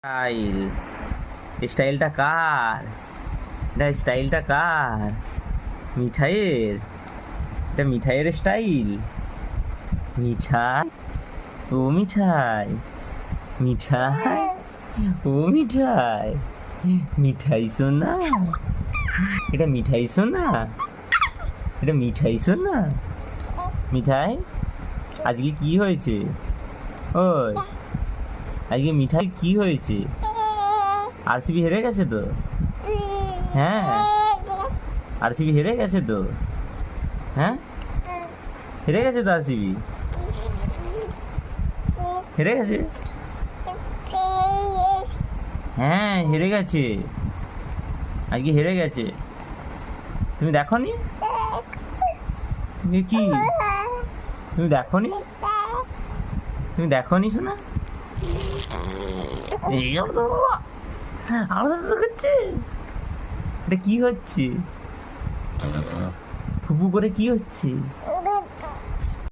Style, স্টাইলটা কার? এটা স্টাইলটা কার? মিঠাইয়ের? এটা মিঠাইয়ের স্টাইল? মিঠাই, ও মিঠাই, মিঠাই, ও মিঠাই, মিঠাই সোনা, এটা মিঠাই সোনা, এটা মিঠাই সোনা। মিঠাই, আজকে কি হয়েছে? ওই, আজকে মিঠাই কি হয়েছে? আরসিবি হেরে গেছে তো। হ্যাঁ, আরসিবি হেরে গেছে তো। হ্যাঁ, হেরে গেছে তো আরসিবি, হেরে গেছে। হ্যাঁ, হেরে গেছে, আজকে হেরে গেছে। তুমি দেখোনি? কি, তুমি দেখোনি? তুমি দেখোনি শোনা? এই আলাদা করছে। এটা কি হচ্ছে? ফুপু করে কি হচ্ছে?